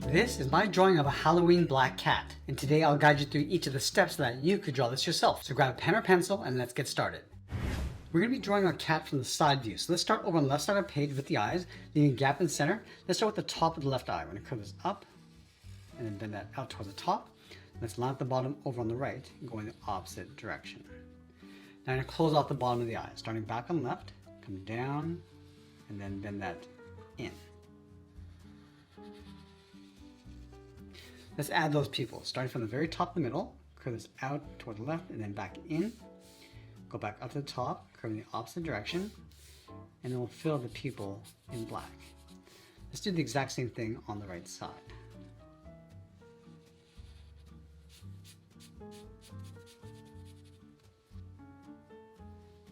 This is my drawing of a Halloween black cat, and today I'll guide you through each of the steps so that you could draw this yourself. So grab a pen or pencil and let's get started. We're going to be drawing our cat from the side view. So let's start over on the left side of the page with the eyes, leaving a gap in the center. Let's start with the top of the left eye. We're going to curve this up and then bend that out towards the top. Let's line up the bottom over on the right, going the opposite direction. Now I'm going to close off the bottom of the eye, starting back on the left, come down, and then bend that in. Let's add those pupils, starting from the very top of the middle, curve this out toward the left and then back in. Go back up to the top, curving the opposite direction, and then we'll fill the pupil in black. Let's do the exact same thing on the right side.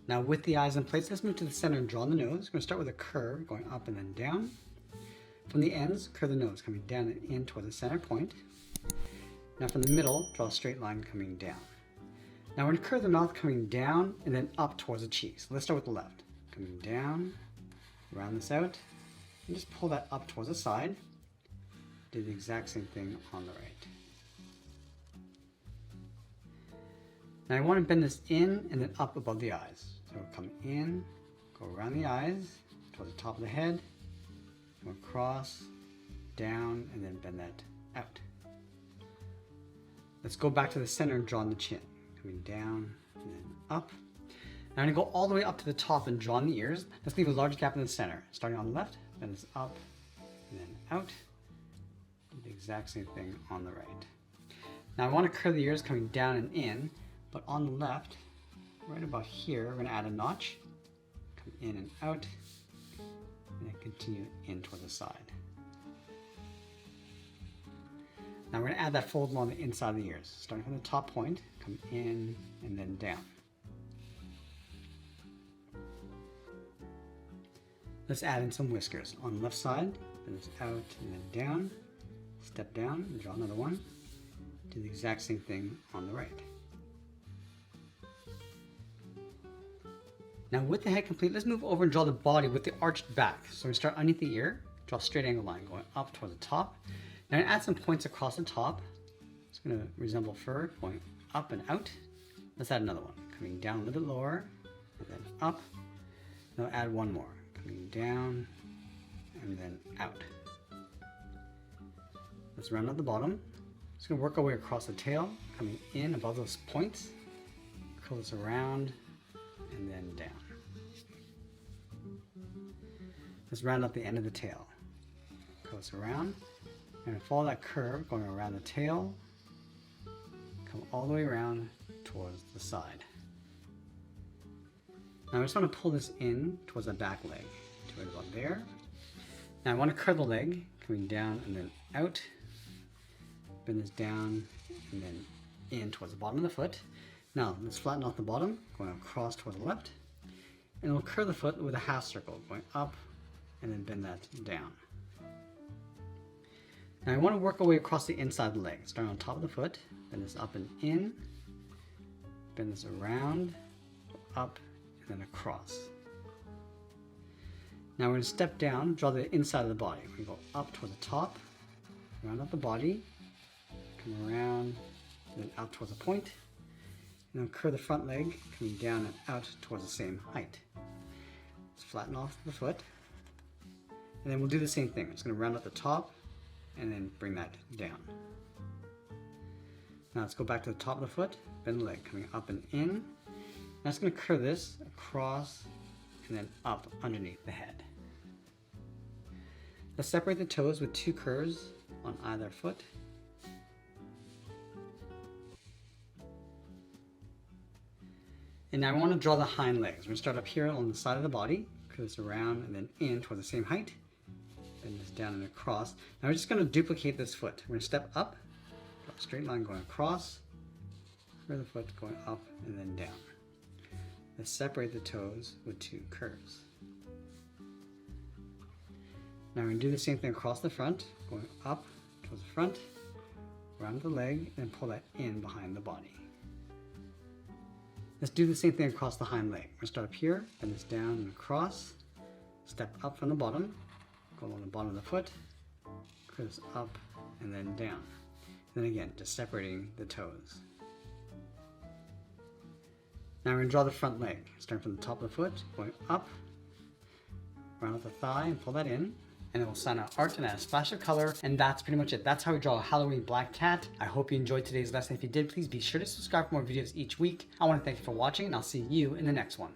Now with the eyes in place, let's move to the center and draw the nose. We're going to start with a curve, going up and then down. From the ends, curve the nose, coming down and in toward the center point. Now from the middle, draw a straight line coming down. Now we're going to curve the mouth coming down and then up towards the cheeks. So let's start with the left. Coming down, round this out, and just pull that up towards the side. Do the exact same thing on the right. Now I want to bend this in and then up above the eyes. So we'll come in, go around the eyes, towards the top of the head, go across, down, and then bend that out. Let's go back to the center and draw on the chin. Coming down and then up. Now I'm going to go all the way up to the top and draw on the ears. Let's leave a large gap in the center. Starting on the left, bend this up and then out. Do the exact same thing on the right. Now I want to curve the ears coming down and in, but on the left, right about here, we're going to add a notch. Come in and out, and then continue in toward the side. Now we're going to add that fold along the inside of the ears. Starting from the top point, come in and then down. Let's add in some whiskers. On the left side, bend this out and then down. Step down and draw another one. Do the exact same thing on the right. Now with the head complete, let's move over and draw the body with the arched back. So we start underneath the ear, draw a straight angle line going up toward the top. Now add some points across the top. It's going to resemble fur going up and out. Let's add another one, coming down a little bit lower and then up. Now add one more, coming down and then out. Let's round out the bottom. Just going to work our way across the tail, coming in above those points. Curl this around and then down. Let's round up the end of the tail. Curl this around. And follow that curve going around the tail, come all the way around towards the side. Now I just want to pull this in towards the back leg, to right about there. Now I want to curve the leg, coming down and then out, bend this down and then in towards the bottom of the foot. Now let's flatten off the bottom, going across towards the left, and we'll curve the foot with a half circle, going up and then bend that down. Now I want to work our way across the inside of the leg, starting on top of the foot, bend this up and in, bend this around, up, and then across. Now we're going to step down, draw the inside of the body. We're going to go up toward the top, round up the body, come around, and then out towards the point, and then curve the front leg, coming down and out towards the same height. Let's flatten off the foot, and then we'll do the same thing. We're just going to round up the top, and then bring that down. Now let's go back to the top of the foot, bend the leg, coming up and in. Now it's going to curve this across and then up underneath the head. Let's separate the toes with two curves on either foot. And now I want to draw the hind legs. We're going to start up here on the side of the body, curve this around and then in toward the same height. Bend this down and across. Now we're just going to duplicate this foot. We're going to step up, draw a straight line going across, curve the foot going up and then down. Let's separate the toes with two curves. Now we're going to do the same thing across the front, going up towards the front, around the leg, and pull that in behind the body. Let's do the same thing across the hind leg. We're going to start up here, bend this down and across, step up from the bottom, go along the bottom of the foot, curve this up and then down. And then again, just separating the toes. Now we're going to draw the front leg, starting from the top of the foot, going up, around with the thigh, and pull that in. And then we'll sign our art and add a splash of color, and that's pretty much it. That's how we draw a Halloween black cat. I hope you enjoyed today's lesson. If you did, please be sure to subscribe for more videos each week. I want to thank you for watching, and I'll see you in the next one.